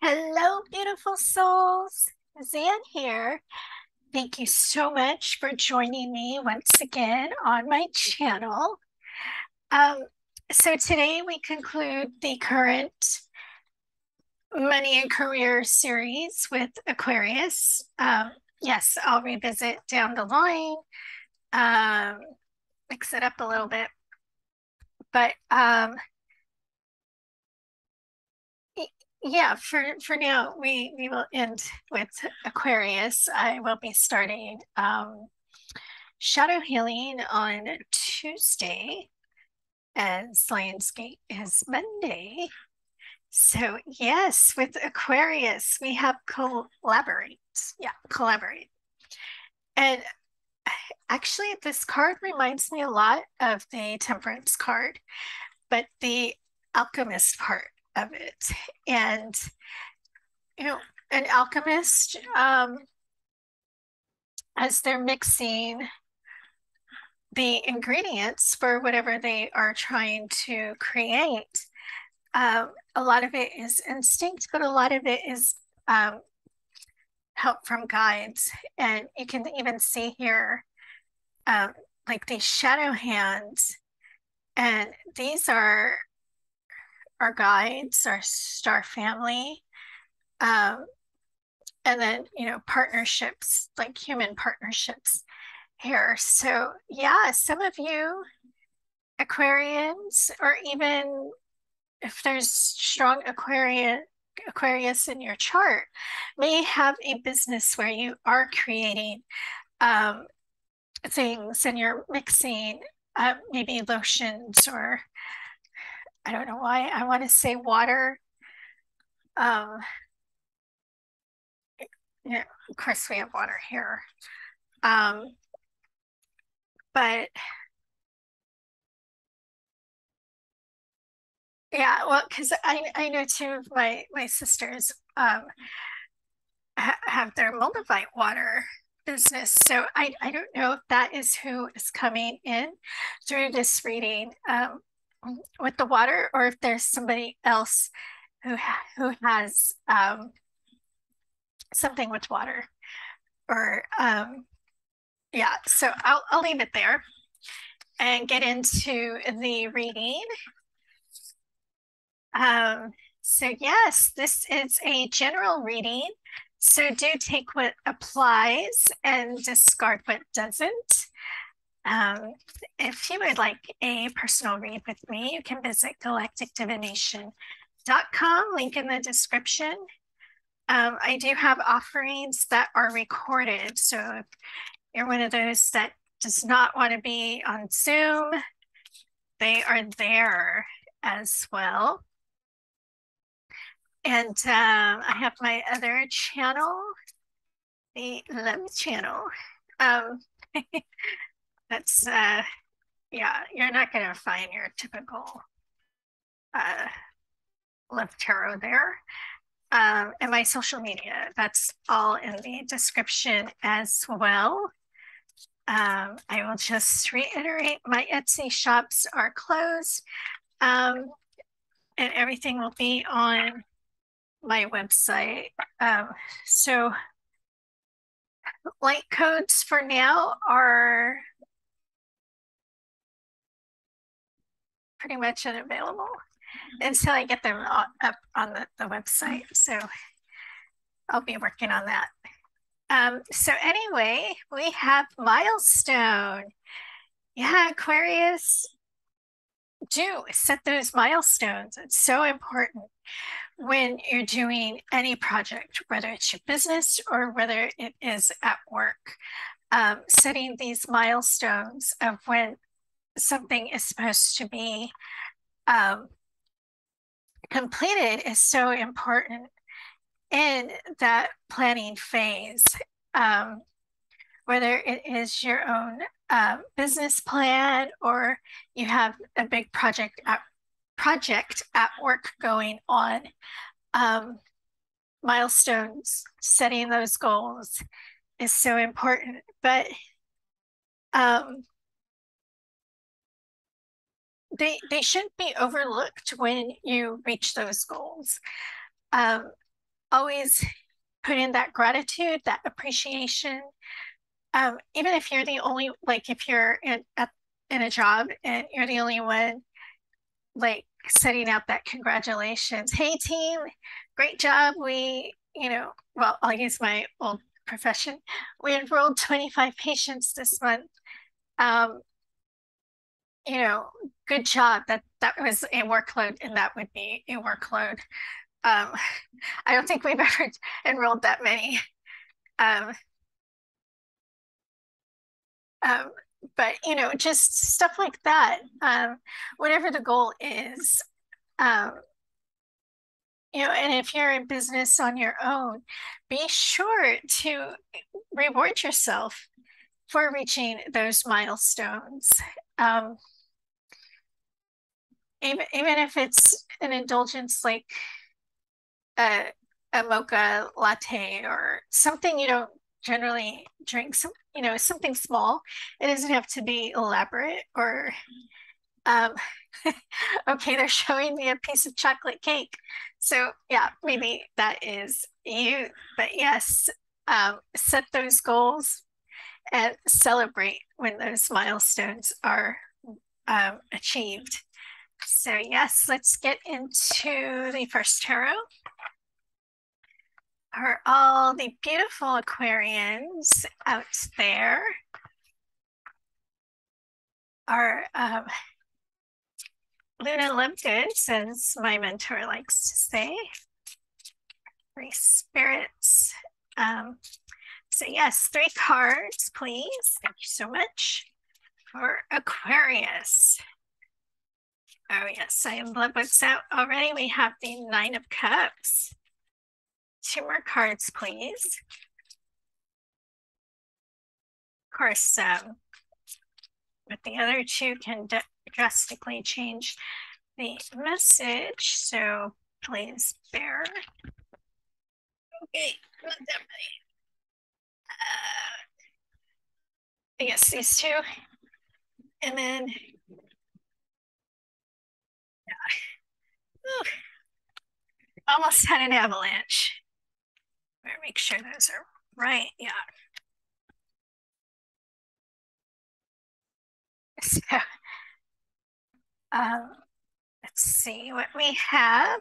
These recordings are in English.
Hello, beautiful souls. Zan here. Thank you so much for joining me once again on my channel. Um, so today we conclude the current Money and Career series with Aquarius. Yes, I'll revisit down the line, um, mix it up a little bit, but yeah, for now we will end with Aquarius. I will be starting shadow healing on Tuesday, as Lionsgate is Monday. So yes, with Aquarius we have collaborate. Yeah, collaborate. And actually, this card reminds me a lot of the Temperance card, but the alchemist part of it. And you know, an alchemist, as they're mixing the ingredients for whatever they are trying to create, a lot of it is instinct, but a lot of it is help from guides. And you can even see here, um, like these shadow hands, and these are our guides, our star family. Um, and then, partnerships, like human partnerships here. So, yeah, some of you Aquarians, or even if there's strong Aquarius in your chart, may have a business where you are creating um, things and you're mixing maybe lotions, or I don't know why I want to say water. Um, yeah, of course we have water here. Um, but yeah, well, because I know two of my sisters have their Moldavite water business. So I don't know if that is who is coming in through this reading with the water, or if there's somebody else who has something with water. Or yeah, so I'll leave it there and get into the reading. Um, so yes, this is a general reading. So do take what applies and discard what doesn't. Um, if you would like a personal read with me, you can visit galacticdivination.com, link in the description. I do have offerings that are recorded. So if you're one of those that does not want to be on Zoom, they are there as well. And I have my other channel, the Love channel. Um, that's, yeah, you're not going to find your typical uh, Love Tarot there. And my social media, that's all in the description as well. I will just reiterate, my Etsy shops are closed, and everything will be on my website. So light codes for now are pretty much unavailable until I get them up on the website. So I'll be working on that. So anyway, we have Milestone. Yeah, Aquarius, do set those milestones. It's so important when you're doing any project, whether it's your business or whether it is at work. Setting these milestones of when something is supposed to be completed is so important in that planning phase. Whether it is your own business plan, or you have a big project at work going on, milestones, setting those goals is so important. But they shouldn't be overlooked when you reach those goals. always put in that gratitude, that appreciation. Even if you're the only, like if you're in a job and you're the only one, like setting out that congratulations, hey team, great job. Well, I'll use my old profession. We enrolled 25 patients this month. Um, you know, good job. That was a workload, and that would be a workload. Um, I don't think we've ever enrolled that many. Um, um, but just stuff like that. Whatever the goal is, um, and if you're in business on your own, be sure to reward yourself for reaching those milestones. Um, even if it's an indulgence like a, a mocha latte or something you don't generally drink, something small. It doesn't have to be elaborate or um, okay, they're showing me a piece of chocolate cake. So yeah, maybe that is you. But yes, set those goals and celebrate when those milestones are achieved. So yes, let's get into the first tarot. Are all the beautiful Aquarians out there? Are Luna Lovegood, says my mentor likes to say. Three spirits. So yes, 3 cards, please. Thank you so much for Aquarius. Oh yes, I am blood books out already. We have the 9 of Cups. 2 more cards, please. Of course, but the other 2 can drastically change the message, so please bear. Okay, not that many. Yes, these 2, and then ooh, almost had an avalanche. Better make sure those are right. Yeah. So, um, let's see what we have.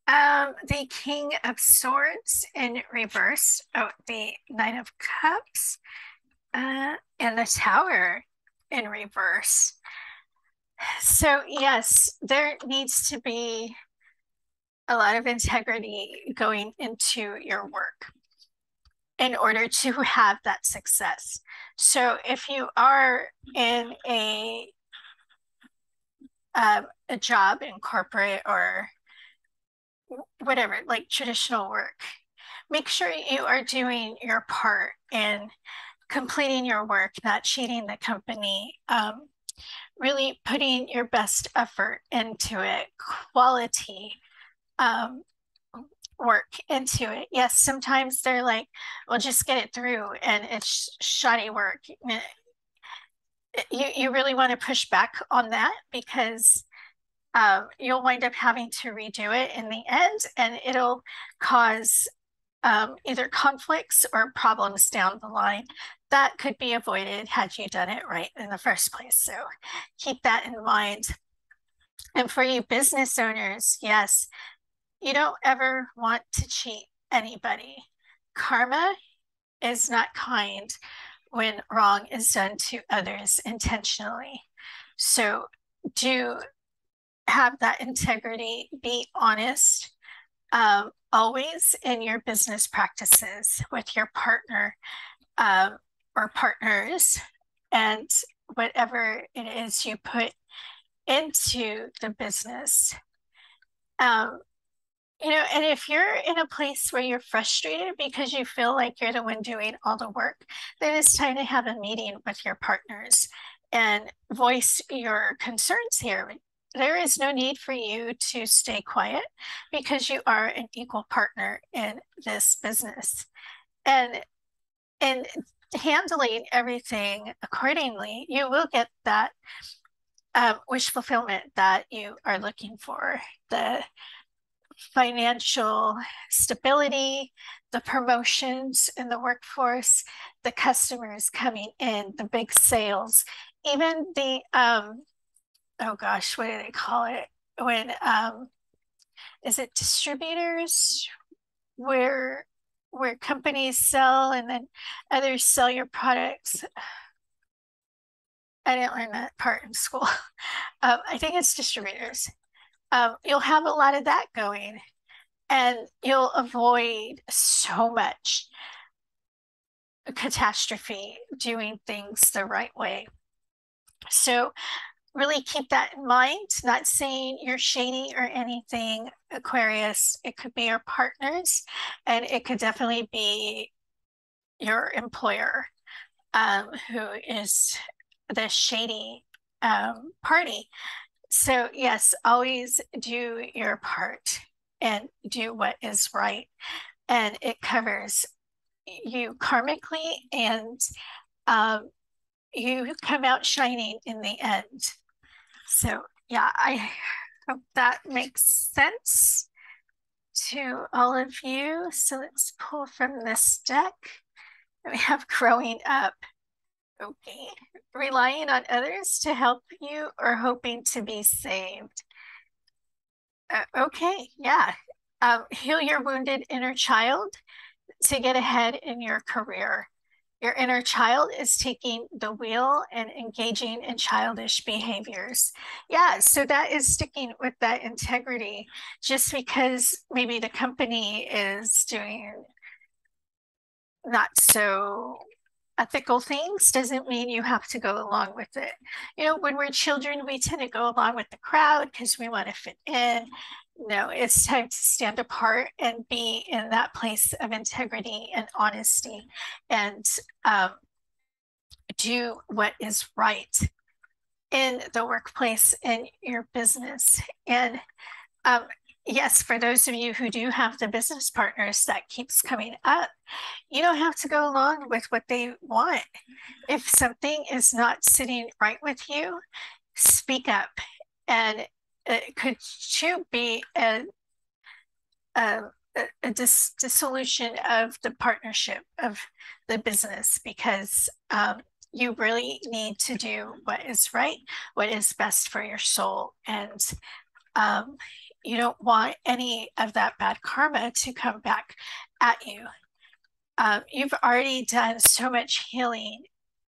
The King of Swords in reverse. Oh, the Knight of Cups, and the Tower in reverse. So yes, there needs to be a lot of integrity going into your work in order to have that success. So if you are in a job in corporate or whatever, like traditional work, make sure you are doing your part in completing your work, not cheating the company, really putting your best effort into it, quality work into it. Yes, sometimes they're like, well, just get it through, and it's shoddy work. You really want to push back on that because you'll wind up having to redo it in the end, and it'll cause either conflicts or problems down the line that could be avoided had you done it right in the first place. So keep that in mind. And for you business owners, yes, you don't ever want to cheat anybody. Karma is not kind when wrong is done to others intentionally. So do have that integrity, be honest, always in your business practices with your partner or partners, and whatever it is you put into the business. And if you're in a place where you're frustrated because you feel like you're the one doing all the work, then it's time to have a meeting with your partners and voice your concerns here. There is no need for you to stay quiet because you are an equal partner in this business. And in handling everything accordingly, you will get that wish fulfillment that you are looking for. The financial stability, the promotions in the workforce, the customers coming in, the big sales, even the oh gosh, what do they call it? When is it distributors where companies sell and then others sell your products? I didn't learn that part in school. I think it's distributors. You'll have a lot of that going, and you'll avoid so much catastrophe doing things the right way. So really keep that in mind. Not saying you're shady or anything, Aquarius. It could be your partners, and it could definitely be your employer, who is the shady party. So, yes, always do your part and do what is right. And it covers you karmically, and you come out shining in the end. So, yeah, I hope that makes sense to all of you. So, let's pull from this deck. We have growing up. Okay. Relying on others to help you or hoping to be saved. Okay. Yeah. Heal your wounded inner child to get ahead in your career. Your inner child is taking the wheel and engaging in childish behaviors. Yeah, so that is sticking with that integrity. Just because maybe the company is doing not so ethical things doesn't mean you have to go along with it. You know, when we're children, we tend to go along with the crowd because we want to fit in. No, it's time to stand apart and be in that place of integrity and honesty, and do what is right in the workplace, in your business. And um, yes, for those of you who do have the business partners that keeps coming up, you don't have to go along with what they want. If something is not sitting right with you, speak up. And it could too be a dissolution of the partnership of the business, because you really need to do what is right, what is best for your soul. And you don't want any of that bad karma to come back at you. You've already done so much healing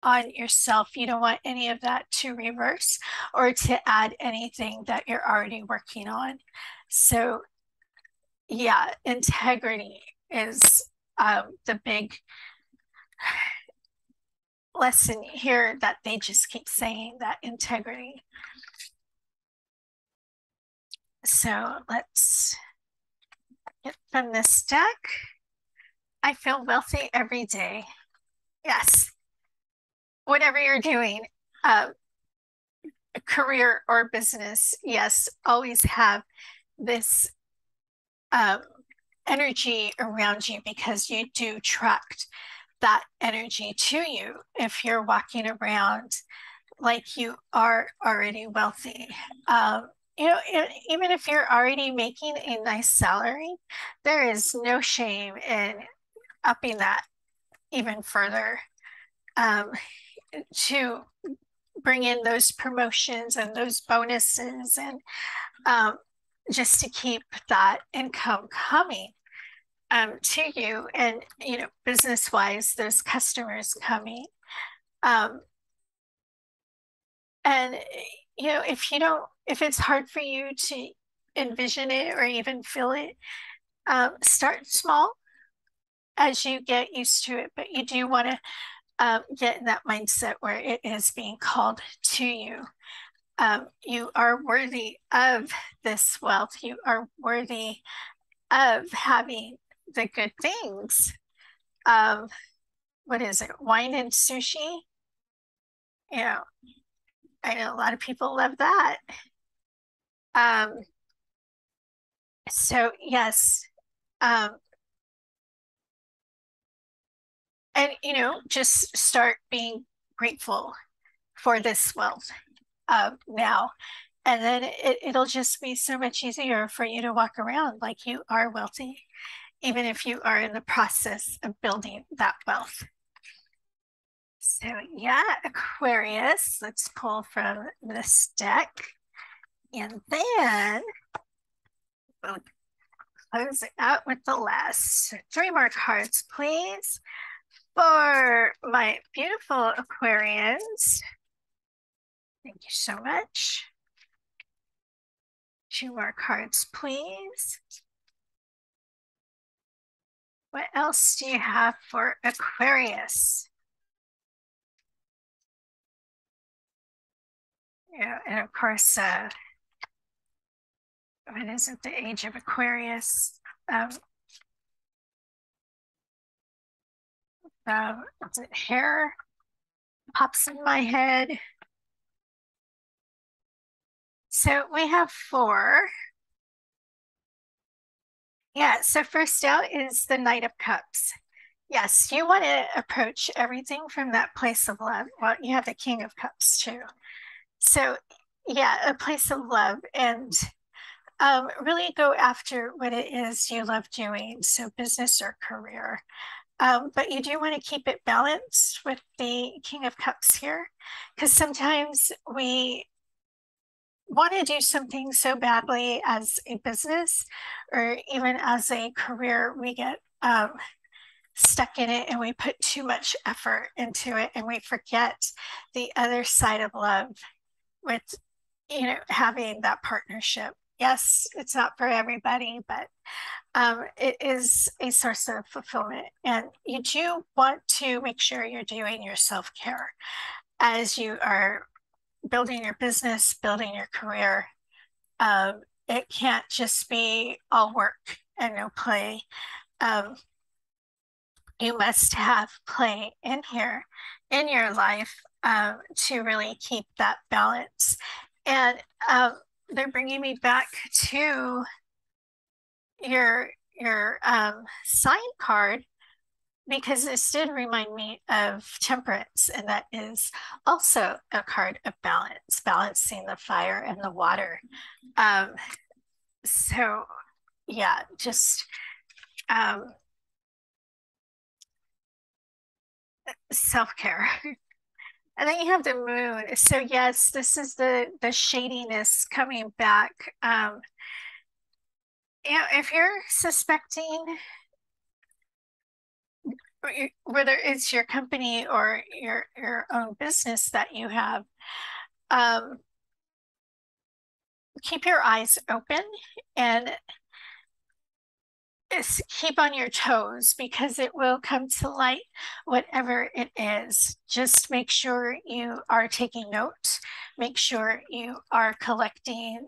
on yourself. You don't want any of that to reverse or to add anything that you're already working on. So, yeah, integrity is the big lesson here that they just keep saying, that integrity. So let's get from this deck. I feel wealthy every day. Yes. Whatever you're doing, career or business, yes, always have this energy around you, because you do attract that energy to you if you're walking around like you are already wealthy. You know, even if you're already making a nice salary, there is no shame in upping that even further, to bring in those promotions and those bonuses, and just to keep that income coming to you, and you know, business wise, those customers coming. And you know, if it's hard for you to envision it or even feel it, start small as you get used to it. But you do want to get in that mindset where it is being called to you. You are worthy of this wealth. You are worthy of having the good things. What is it? Wine and sushi? You know, I know a lot of people love that. Um, so yes, um, and you know, just start being grateful for this wealth now, And then it'll just be so much easier for you to walk around like you are wealthy, even if you are in the process of building that wealth. So yeah, Aquarius, let's pull from this deck. And then we'll close it out with the last 3 more cards, please, for my beautiful Aquarians. Thank you so much. 2 more cards, please. What else do you have for Aquarius? Yeah, and of course, what is it, the age of Aquarius? Hair pops in my head. So we have 4. Yeah, so first out is the Knight of Cups. Yes, you want to approach everything from that place of love. Well, you have the King of Cups too. So yeah, a place of love, and really go after what it is you love doing, so business or career. But you do want to keep it balanced with the King of Cups here, because sometimes we want to do something so badly as a business or even as a career, we get stuck in it and we put too much effort into it and we forget the other side of love with, having that partnership. Yes, it's not for everybody, but it is a source of fulfillment. And you do want to make sure you're doing your self-care as you are building your business, building your career. It can't just be all work and no play. You must have play in here in your life to really keep that balance. And they're bringing me back to your sign card, because this did remind me of Temperance, and that is also a card of balance, balancing the fire and the water. So yeah, just self-care. And then you have the moon. So yes, this is the shadiness coming back. If you're suspecting whether it's your company or your own business that you have, keep your eyes open and keep on your toes, because it will come to light, whatever it is. Just make sure you are taking notes, make sure you are collecting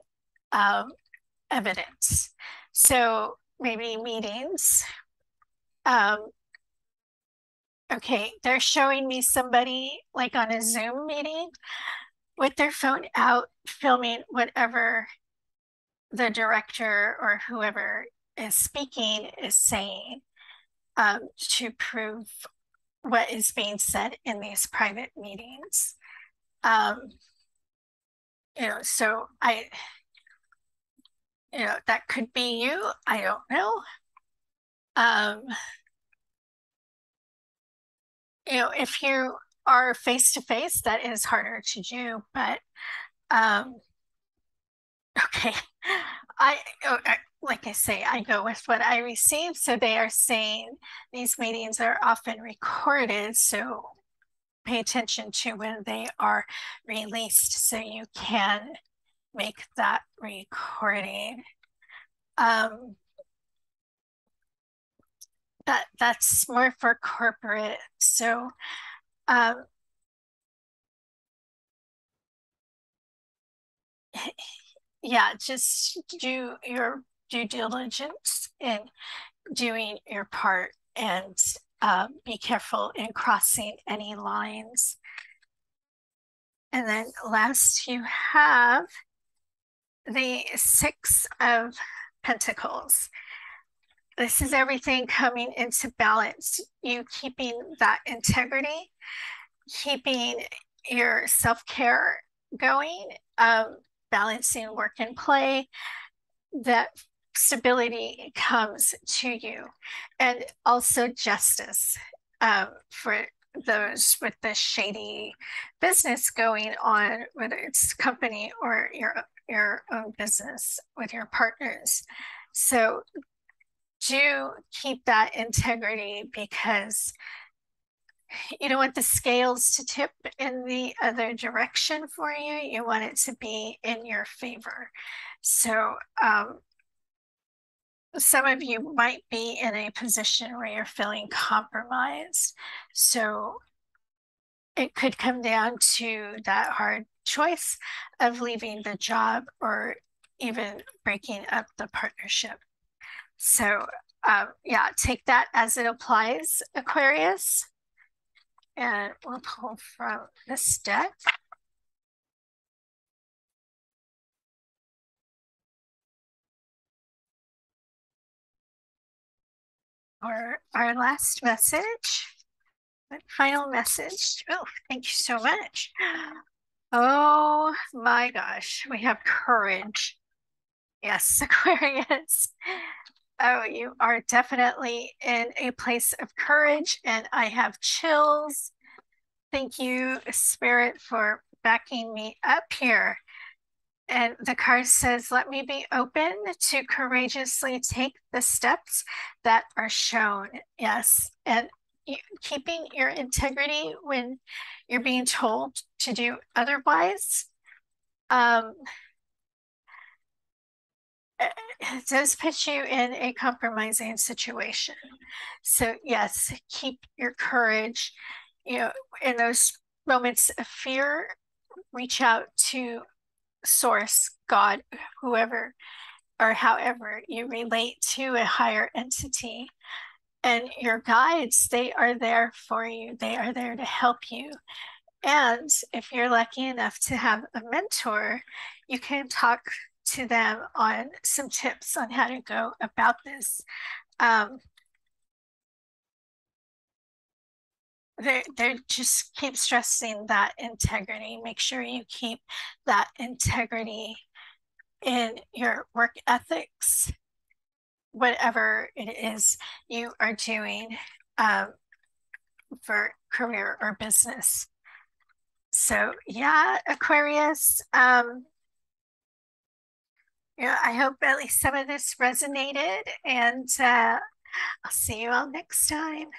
evidence. So maybe meetings. Okay, they're showing me somebody like on a Zoom meeting with their phone out, filming whatever the director or whoever is speaking is saying, to prove what is being said in these private meetings. So that could be you. I don't know. If you are face to face, that is harder to do, but okay. Like I say, I go with what I receive. So they are saying these meetings are often recorded, so pay attention to when they are released so you can make that recording. That's more for corporate. So yeah, just do your due diligence in doing your part, and be careful in crossing any lines. And then last, you have the 6 of Pentacles. This is everything coming into balance. You keeping that integrity, keeping your self-care going, balancing work and play, that stability comes to you. And also justice, for those with the shady business going on, whether it's company or your own business with your partners. So do keep that integrity, because you don't want the scales to tip in the other direction for you. You want it to be in your favor. So some of you might be in a position where you're feeling compromised. So it could come down to that hard choice of leaving the job or even breaking up the partnership. So yeah, take that as it applies, Aquarius. And we'll pull from this deck. Or our last message, final message. Oh, thank you so much. Oh my gosh, we have courage. Yes, Aquarius. Oh, you are definitely in a place of courage, and I have chills. Thank you, Spirit, for backing me up here. And the card says, let me be open to courageously take the steps that are shown. Yes. And keeping your integrity when you're being told to do otherwise. It does put you in a compromising situation. So yes, keep your courage. You know, in those moments of fear, reach out to source, God, whoever or however you relate to a higher entity. And your guides, they are there for you. They are there to help you. And if you're lucky enough to have a mentor, you can talk to them on some tips on how to go about this. They just keep stressing that integrity. Make sure you keep that integrity in your work ethics, whatever it is you are doing for career or business. So yeah, Aquarius, yeah, I hope at least some of this resonated, and I'll see you all next time.